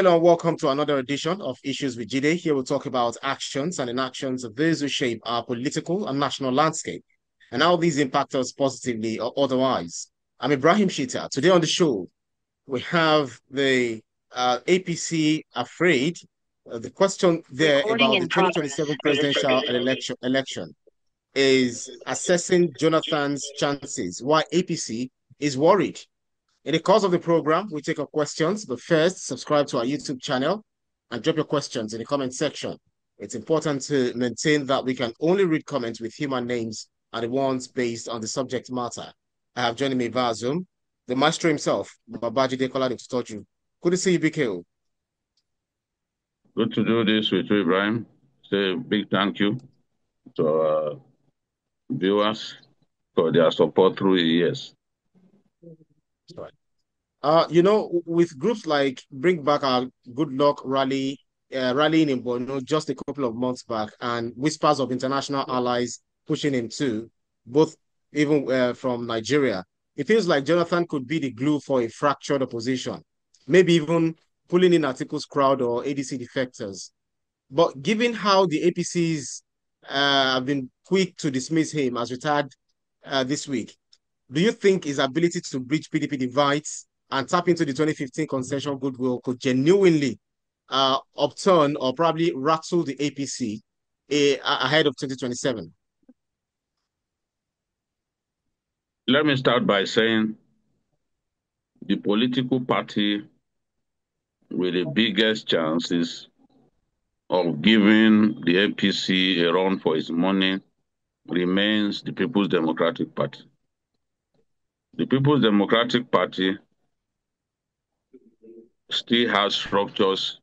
Hello and welcome to another edition of Issues with Jide. Here we'll talk about actions and inactions of those who shape our political and national landscape and how these impact us positively or otherwise. I'm Ibrahim Shita. Today on the show, we have the APC afraid. The question there about the 2027 presidential election is assessing Jonathan's chances, why APC is worried. In the course of the program, we take up questions, but first, subscribe to our YouTube channel and drop your questions in the comment section. It's important to maintain that we can only read comments with human names and the ones based on the subject matter. I have joining me via Zoom, the maestro himself, Jide to touch you. Good to see you, BKO. Good to do this with you, Ibrahim. Say a big thank you to our viewers for their support through the years. With groups like Bring Back Our Good Luck rallying in Borno just a couple of months back, and whispers of international allies pushing him too, both even from Nigeria, it feels like Jonathan could be the glue for a fractured opposition, maybe even pulling in Article's crowd or ADC defectors. But given how the APCs have been quick to dismiss him as retired this week, do you think his ability to bridge PDP divides and tap into the 2015 concession goodwill could genuinely upturn or probably rattle the APC ahead of 2027? Let me start by saying the political party with the biggest chances of giving the APC a run for its money remains the People's Democratic Party. The People's Democratic Party still has structures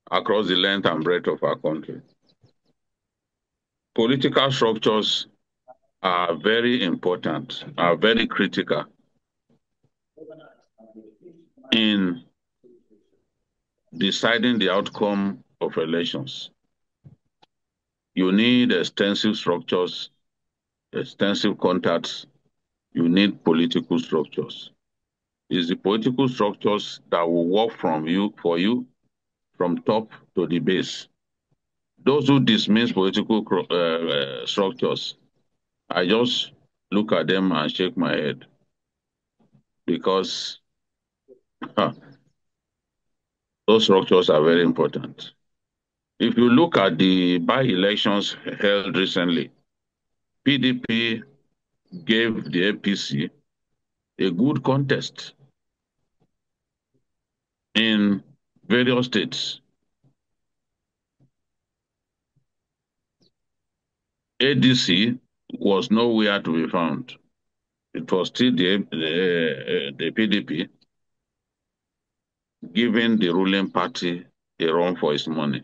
across the length and breadth of our country. Political structures are very important, are very critical in deciding the outcome of elections. You need extensive structures, extensive contacts. You need political structures. It's the political structures that will work for you from top to the base. Those who dismiss political structures, I just look at them and shake my head because those structures are very important. If you look at the by-elections held recently, PDP gave the APC a good contest in various states. ADC was nowhere to be found. It was still the PDP giving the ruling party a run for its money.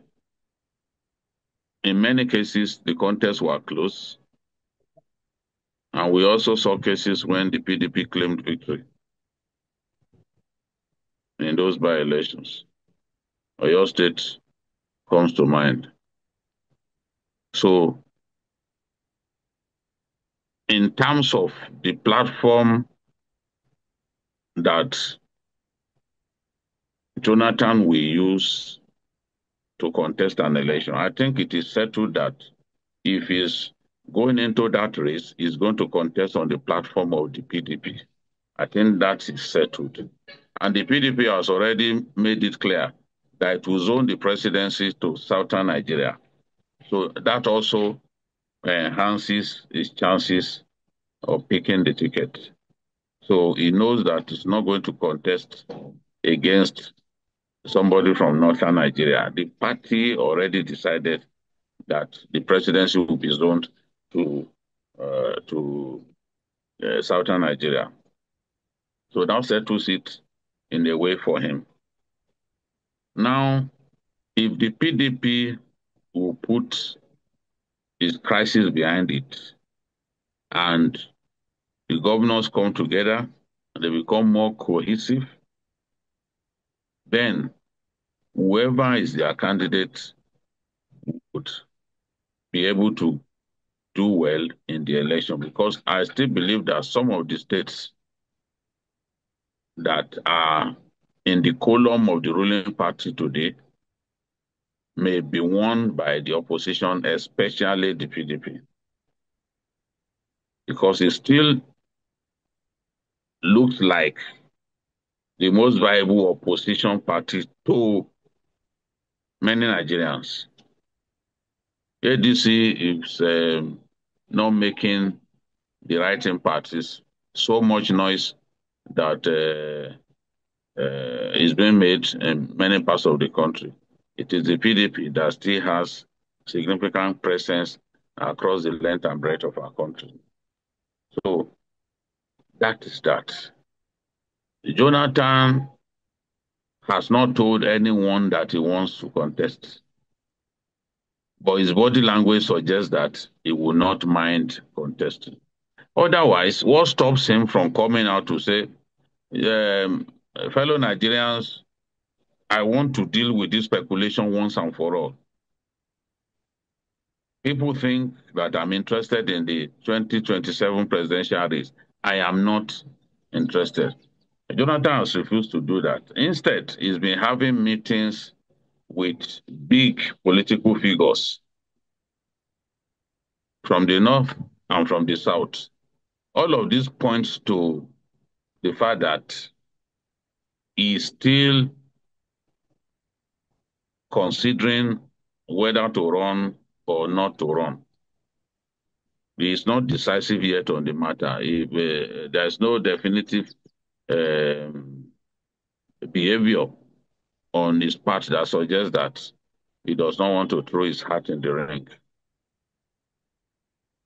In many cases, the contests were close, and we also saw cases when the PDP claimed victory in those by-elections. Oyo State comes to mind. So, in terms of the platform that Jonathan will use to contest an election, I think it is settled that if he's going into that race, he's going to contest on the platform of the PDP. I think that is settled. And the PDP has already made it clear that it will zone the presidency to southern Nigeria. So that also enhances his chances of picking the ticket. So he knows that he's not going to contest against somebody from northern Nigeria. The party already decided that the presidency will be zoned to southern Nigeria. So that settles it in a way for him. Now, if the PDP will put its crisis behind it and the governors come together and they become more cohesive, then whoever is their candidate would be able to do well in the election, because I still believe that some of the states that are in the column of the ruling party today may be won by the opposition, especially the PDP, because it still looks like the most viable opposition party to many Nigerians. ADC is not making the right parties so much noise that is being made in many parts of the country. It is the PDP that still has significant presence across the length and breadth of our country. So that is that. Jonathan has not told anyone that he wants to contest, but his body language suggests that he will not mind contesting. Otherwise, what stops him from coming out to say, um, fellow Nigerians, I want to deal with this speculation once and for all. People think that I'm interested in the 2027 presidential race. I am not interested. Jonathan has refused to do that. Instead, he's been having meetings with big political figures from the north and from the south. All of this points to the fact that he's still considering whether to run or not to run. He is not decisive yet on the matter. If there's no definitive um, behavior on his part that suggests that he does not want to throw his hat in the ring.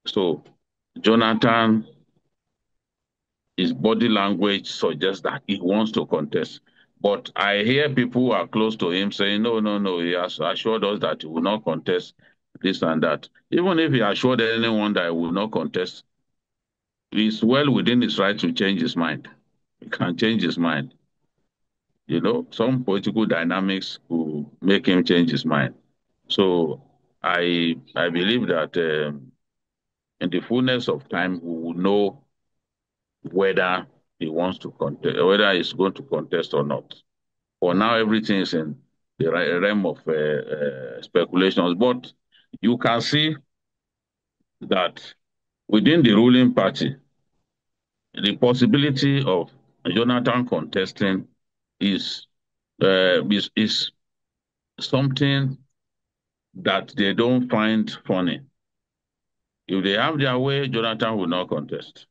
So, Jonathan, his body language suggests that he wants to contest. But I hear people who are close to him saying, no, no, no, he has assured us that he will not contest this and that. Even if he assured anyone that he will not contest, he's well within his right to change his mind. He can change his mind. You know, some political dynamics will make him change his mind. So I believe that in the fullness of time, we will know whether he wants to contest, whether he's going to contest or not. For now, everything is in the realm of speculations. But you can see that within the ruling party, the possibility of Jonathan contesting is is something that they don't find funny. If they have their way, Jonathan will not contest.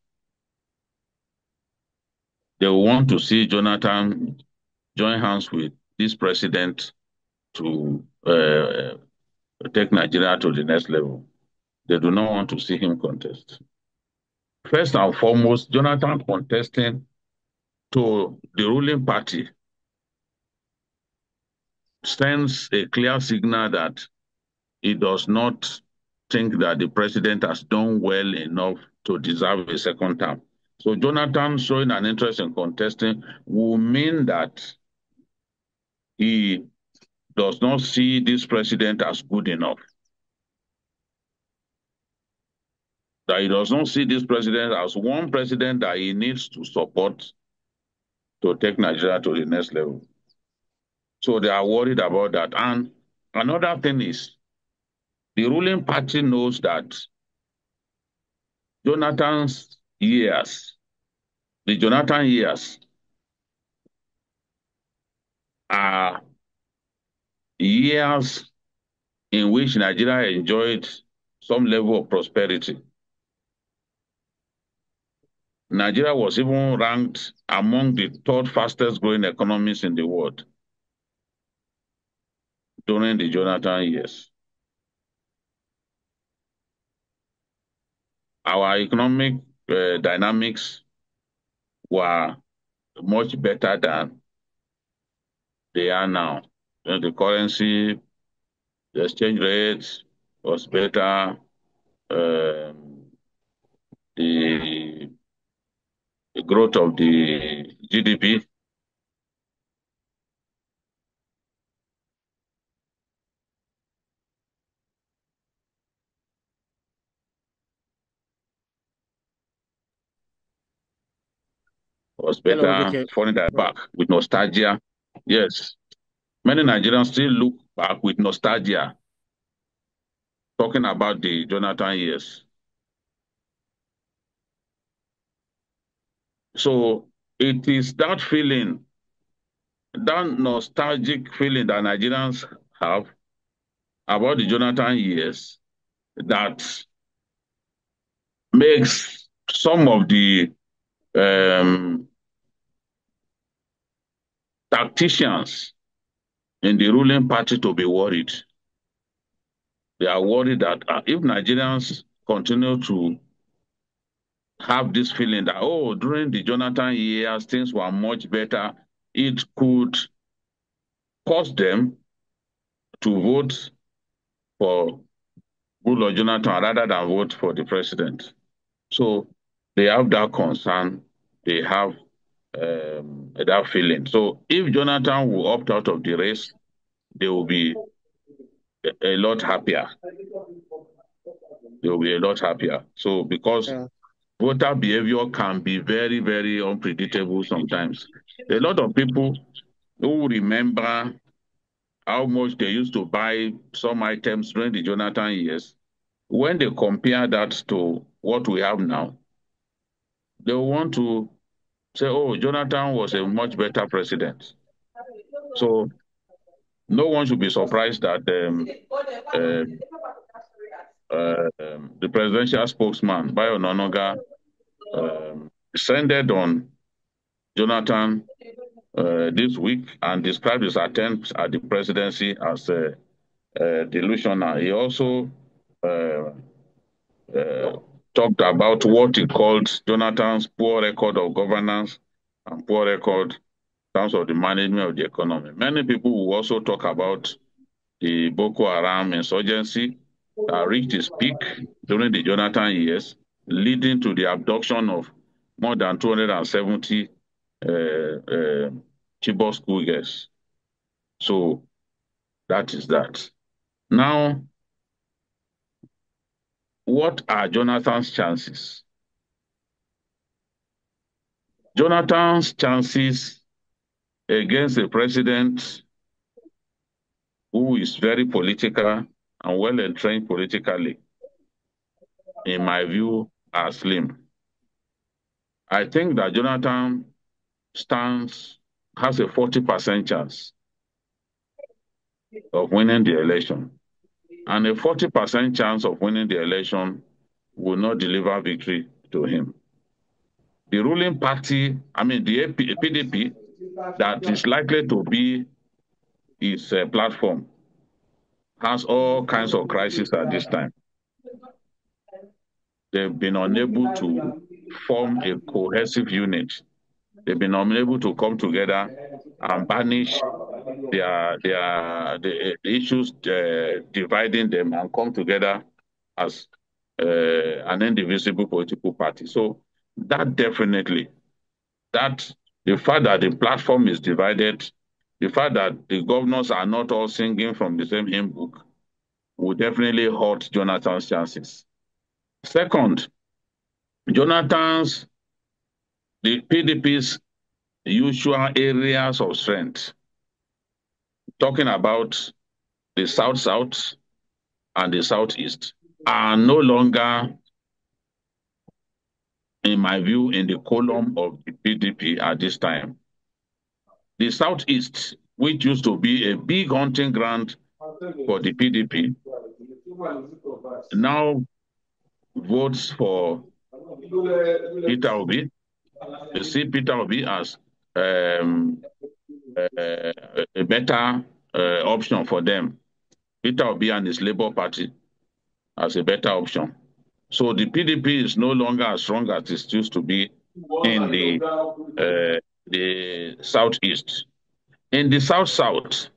They will want to see Jonathan join hands with this president to take Nigeria to the next level. They do not want to see him contest. First and foremost, Jonathan contesting to the ruling party sends a clear signal that he does not think that the president has done well enough to deserve a second term. So Jonathan showing an interest in contesting will mean that he does not see this president as good enough. That he does not see this president as one president that he needs to support to take Nigeria to the next level. So they are worried about that. And another thing is the ruling party knows that Jonathan's years, the Jonathan years, are years in which Nigeria enjoyed some level of prosperity. Nigeria was even ranked among the third fastest growing economies in the world during the Jonathan years. Our economic dynamics were much better than they are now. The currency, the exchange rate was better. The growth of the GDP was Hello, better. Vike. Falling that Right. back with nostalgia. Yes, many Nigerians still look back with nostalgia, talking about the Jonathan years. So it is that feeling, that nostalgic feeling that Nigerians have about the Jonathan years that makes some of the um, tacticians in the ruling party to be worried. They are worried that if Nigerians continue to have this feeling that, oh, during the Jonathan years, things were much better, it could cause them to vote for Goodluck Jonathan rather than vote for the president. So they have that concern, they have that feeling. So if Jonathan will opt out of the race, they will be a lot happier. They will be a lot happier. So because Yeah. voter behavior can be very, very unpredictable sometimes. A lot of people who remember how much they used to buy some items during the Jonathan years, when they compare that to what we have now, they want to say, oh, Jonathan was a much better president. So no one should be surprised that uh, the presidential spokesman, Bayo Nonoga, descended on Jonathan this week and described his attempts at the presidency as delusional. He also uh, uh, talked about what he called Jonathan's poor record of governance and poor record in terms of the management of the economy. Many people will also talk about the Boko Haram insurgency that reached its peak during the Jonathan years, leading to the abduction of more than 270 Chibok school girls. So that is that. Now, what are Jonathan's chances? Jonathan's chances against a president who is very political and well entrenched politically, in my view, are slim. I think that Jonathan stands has a 40% chance of winning the election, and a 40% chance of winning the election will not deliver victory to him. The ruling party, I mean the PDP, that is likely to be his platform, has all kinds of crises at this time. They've been unable to form a cohesive unit. They've been unable to come together and banish the issues dividing them and come together as an indivisible political party. So that definitely, that the fact that the platform is divided, the fact that the governors are not all singing from the same hymn book, will definitely hurt Jonathan's chances. Second, Jonathan's the PDP's usual areas of strength, talking about the South South and the Southeast, are no longer, in my view, in the column of the PDP at this time. The Southeast, which used to be a big hunting ground for the PDP, now votes for Peter Obi. They see Peter Obi as um, a better option for them. Peter Obi and his Labour Party as a better option. So the PDP is no longer as strong as it used to be in the southeast. In the south south,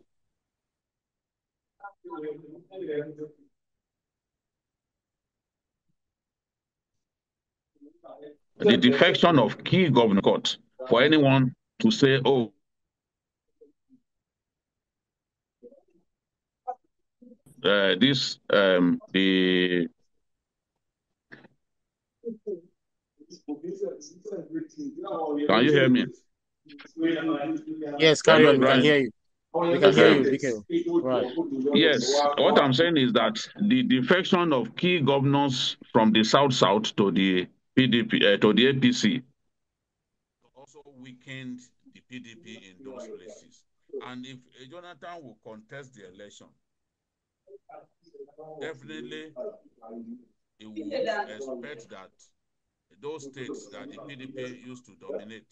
the defection of key governor court for anyone to say, oh, this the can you hear me? Yes, carry Hello, on. We can Ibrahim. hear you. We can hear you, Biko. Right. Yes, what I'm saying is that the defection of key governors from the South to the PDP, to the APC also weakened the PDP in those places. And if Jonathan will contest the election, definitely he would expect that those states that the PDP used to dominate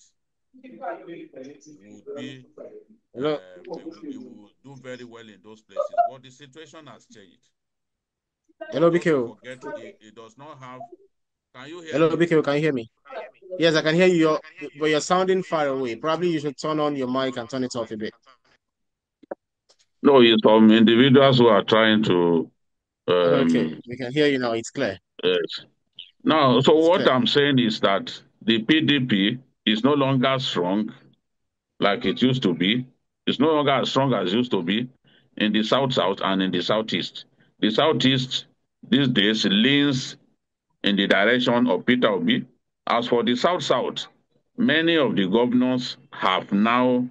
would be, Hello, it will do very well in those places. But the situation has changed. hello, Don't Biko. forget, it does not have. Can you hear Hello, me? Biko. Can you hear me? Yes, I can hear you. But you're sounding far away. Probably you should turn on your mic and turn it off a bit. No, it's from individuals who are trying to. Okay, Um, we can hear you now. It's clear. yes. Now, so It's what clear. I'm saying is that the PDP is no longer strong like it used to be. It's no longer as strong as it used to be in the South and in the Southeast. The Southeast these days leans in the direction of Peter Obi. As for the South, many of the governors have now,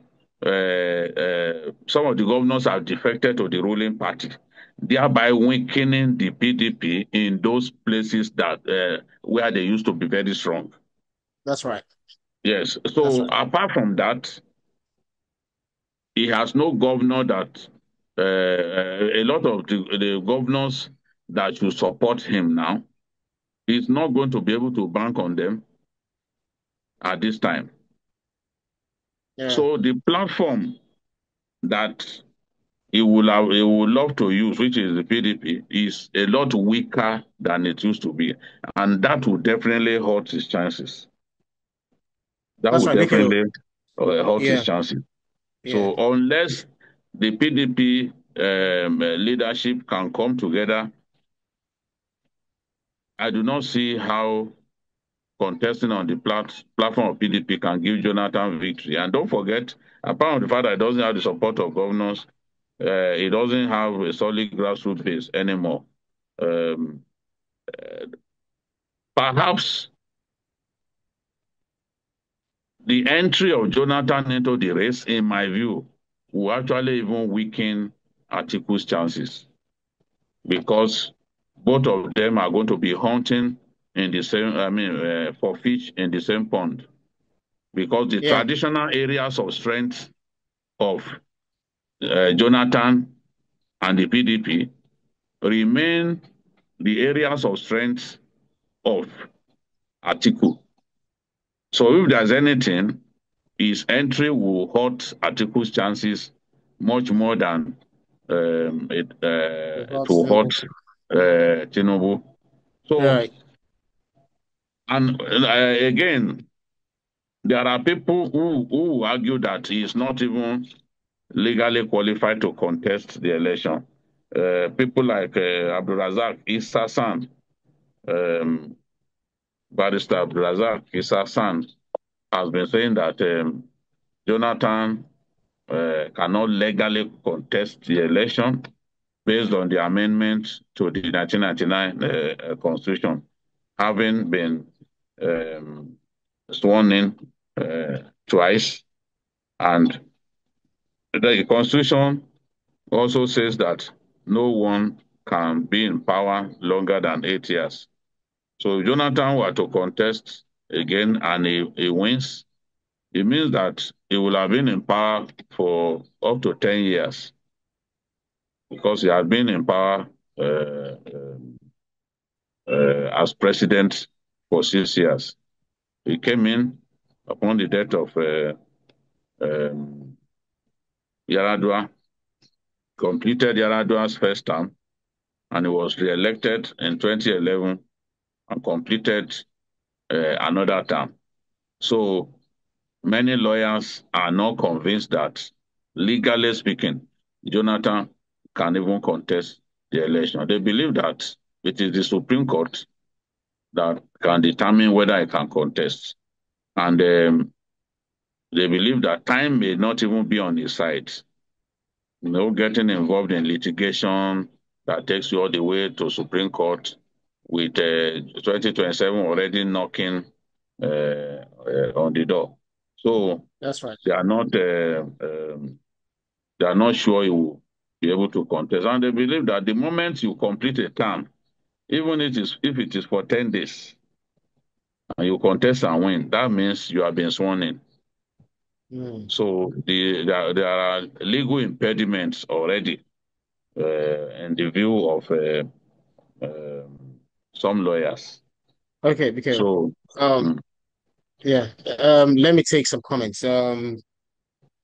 some of the governors have defected to the ruling party, thereby weakening the PDP in those places that where they used to be very strong. That's right. Yes. That's So right. apart from that, he has no governor that a lot of the governors that should support him now, he's not going to be able to bank on them at this time. Yeah, So the platform that he would love to use, which is the PDP, is a lot weaker than it used to be, and that will definitely hurt his chances. That that's will right. Biko. definitely hurt his Yeah, chances. yeah. So unless the PDP leadership can come together, I do not see how contesting on the platform of PDP can give Jonathan victory. And don't forget, apart from the fact that it doesn't have the support of governors, it doesn't have a solid grassroots base anymore. Um, Perhaps the entry of Jonathan into the race, in my view, will actually even weaken Atiku's chances because both of them are going to be hunting in the same, for fish in the same pond because the Yeah, traditional areas of strength of Jonathan and the PDP remain the areas of strength of Atiku. So if there's anything, his entry will hurt Atiku's chances much more than it without will Tinubu. hurt Tinubu. So, Right. and again, there are people who argue that he is not even legally qualified to contest the election. People like Abdulrazak Issa San, um, Barrister Abdulrazak Issa San, has been saying that Jonathan cannot legally contest the election based on the amendment to the 1999 Constitution, having been um, sworn in twice. And the Constitution also says that no one can be in power longer than 8 years. So if Jonathan were to contest again and he wins, it means that he will have been in power for up to 10 years because he had been in power as president for 6 years. He came in upon the death of um, Yaradua, completed Yaradua's first term, and he was re-elected in 2011 and completed another term. So many lawyers are not convinced that, legally speaking, Jonathan can even contest the election. They believe that it is the Supreme Court that can determine whether he can contest. And they believe that time may not even be on his side. Getting involved in litigation that takes you all the way to Supreme Court with 2027 already knocking on the door. So That's right. They are not they are not sure you will be able to contest, and they believe that the moment you complete a term, even if it is for 10 days, and you contest and win, that means you have been sworn in. Mm. So there are legal impediments already in the view of some lawyers. Okay, because So, um mm, yeah, let me take some comments. Amina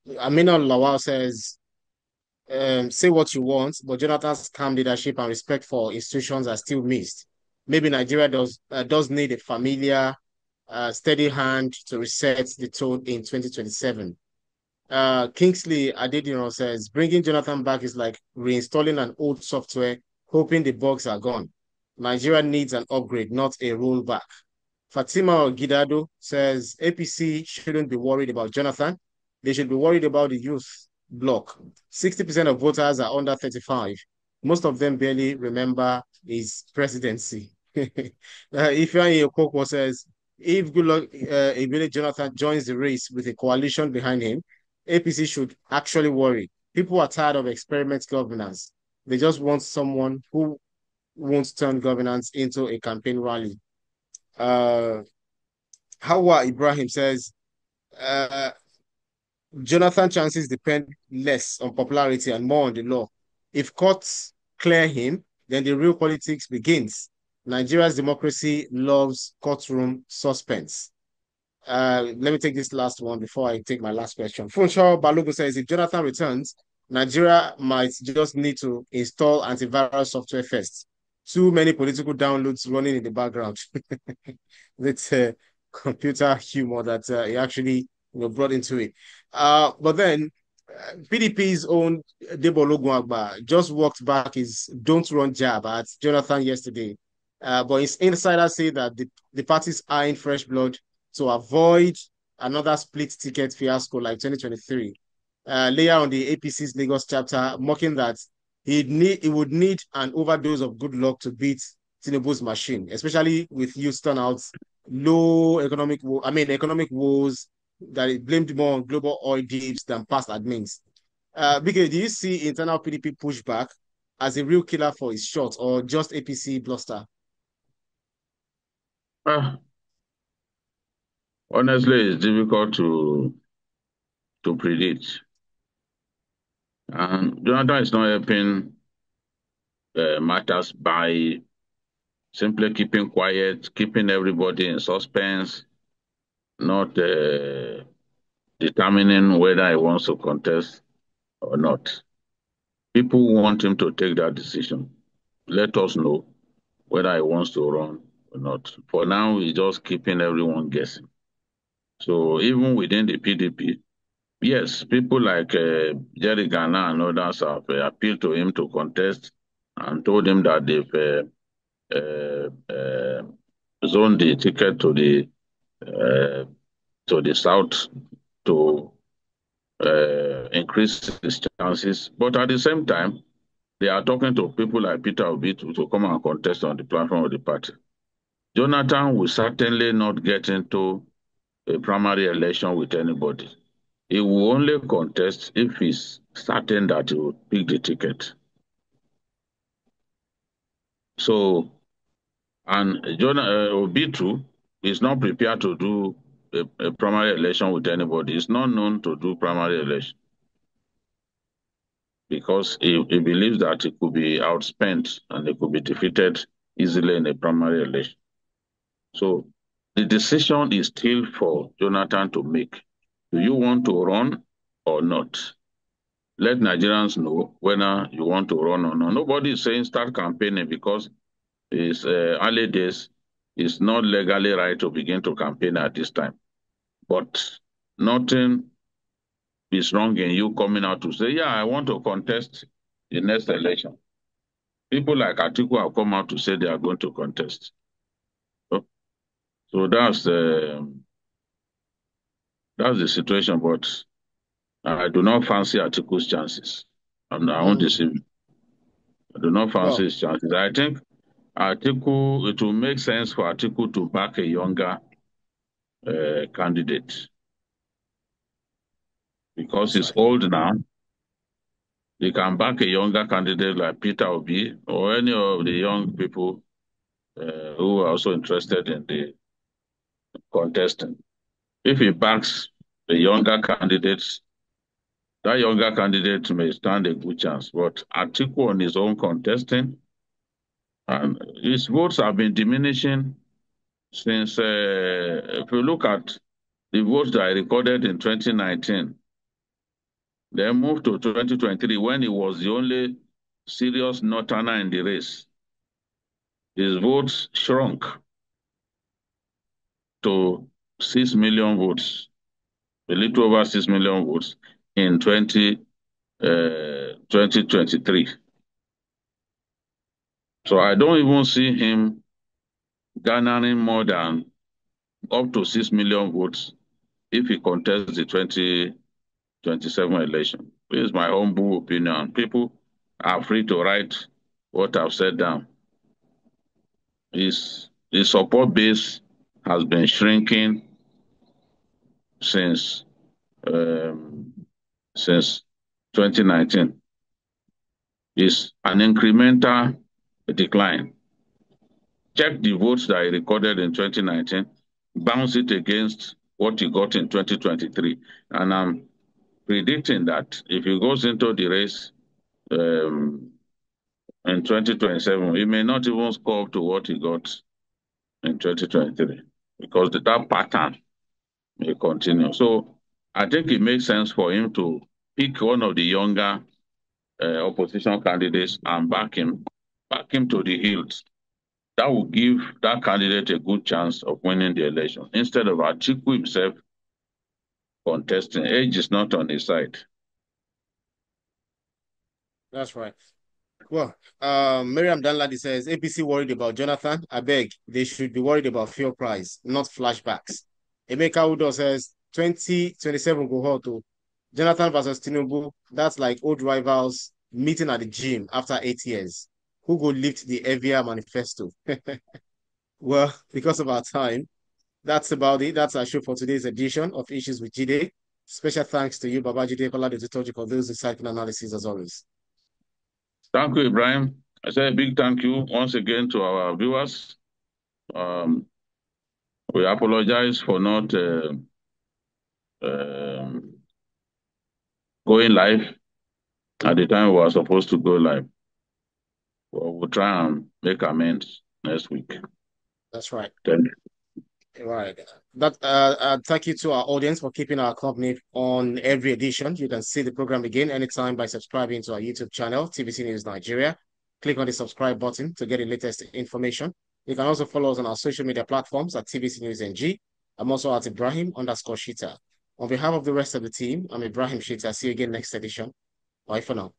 Lawal says, say what you want, but Jonathan's calm leadership and respect for institutions are still missed. Maybe Nigeria does need a familiar, steady hand to reset the tone in 2027. Kingsley Adedino says, bringing Jonathan back is like reinstalling an old software, hoping the bugs are gone. Nigeria needs an upgrade, not a rollback. Fatima Gidado says APC shouldn't be worried about Jonathan. They should be worried about the youth bloc. 60% of voters are under 35. Most of them barely remember his presidency. Ifeanyi Okoko says, if Goodluck Ebele Jonathan joins the race with a coalition behind him, APC should actually worry. People are tired of experiment governance. They just want someone who won't turn governance into a campaign rally. Uh, Hawa Ibrahim says uh, Jonathan chances depend less on popularity and more on the law. If courts clear him, then the real politics begins. Nigeria's democracy loves courtroom suspense. Let me take this last one before I take my last question. Funshaw Balogun says if Jonathan returns, Nigeria might just need to install antivirus software first. Too many political downloads running in the background. That's computer humor that he actually brought into it. But then PDP's own Debo Ologunagba just walked back his don't run jab at Jonathan yesterday. But his insiders say that the party's eyeing fresh blood to avoid another split ticket fiasco like 2023. Later on the APC's Lagos chapter, mocking that he would need an overdose of good luck to beat Tinubu's machine, especially with youth turnouts, low economic woes that it blamed more on global oil dips than past admins. BK, do you see internal PDP pushback as a real killer for his shot or just APC bluster? ah, honestly, it's difficult to predict. And Jonathan is not helping matters by simply keeping quiet, keeping everybody in suspense, not determining whether he wants to contest or not. People want him to take that decision. Let us know whether he wants to run or not. For now, he's just keeping everyone guessing. So even within the PDP, yes, people like Jerry Ghana and others have appealed to him to contest and told him that they've zoned the ticket uh, to the south to increase his chances. But at the same time, they are talking to people like Peter Obi to come and contest on the platform of the party. Jonathan will certainly not get into a primary election with anybody. He will only contest if he's certain that he will pick the ticket. So, and Obi too is not prepared to do a primary election with anybody. He's not known to do primary election because he believes that he could be outspent and he could be defeated easily in a primary election. So the decision is still for Jonathan to make. Do you want to run or not? Let Nigerians know whether you want to run or not. Nobody is saying start campaigning because it's early days. It's not legally right to begin to campaign at this time. But nothing is wrong in you coming out to say, yeah, I want to contest the next election. People like Atiku have come out to say they are going to contest. So, so that's the situation. But I do not fancy Atiku's chances. I won't Mm. deceive you. I do not fancy Well, his chances. I think Atiku, it will make sense for Atiku to back a younger candidate. because That's he's right. old now. He can back a younger candidate like Peter Obi or any of the young people who are also interested in the contesting. If he backs the younger candidates, that younger candidate may stand a good chance. But Atiku on his own contesting, and his votes have been diminishing since, if you look at the votes that I recorded in 2019, then moved to 2023 when he was the only serious northerner in the race. His votes shrunk to 6 million votes, a little over 6 million votes in 2023. So I don't even see him garnering more than up to 6 million votes if he contests the 2027 election. This is my humble opinion. People are free to write what I've said down. His support base has been shrinking since um, since 2019. It's an incremental decline. Check the votes that he recorded in 2019, bounce it against what he got in 2023. And I'm predicting that if he goes into the race um, in 2027, he may not even score up to what he got in 2023 because that pattern may continue. So I think it makes sense for him to pick one of the younger opposition candidates and back him to the hilt. That will give that candidate a good chance of winning the election instead of Atiku himself contesting. Age is not on his side. That's right. Well, Miriam Danladi says APC worried about Jonathan. I beg, they should be worried about fuel price, not flashbacks. Emeka Udo says 2027 go hot to Jonathan versus Tinubu. That's like old rivals meeting at the gym after 8 years. Who go lift the heavier manifesto? Well, because of our time, that's about it. That's our show for today's edition of Issues with Jide. Special thanks to you, Baba Jide Kolade Tutoji, for those insightful analysis as always. Thank you, Ibrahim. I say a big thank you once again to our viewers. Um, we apologize for not um going live at the time we were supposed to go live. Well, we'll try and make amends next week. That's right. Thank you. Right. That thank you to our audience for keeping our company on every edition. You can see the program again anytime by subscribing to our YouTube channel, TVC News Nigeria. Click on the subscribe button to get the latest information. You can also follow us on our social media platforms at TVC News NG. I'm also at Ibrahim_Shita. On behalf of the rest of the team, I'm Ibrahim Shita. See you again next edition. Bye for now.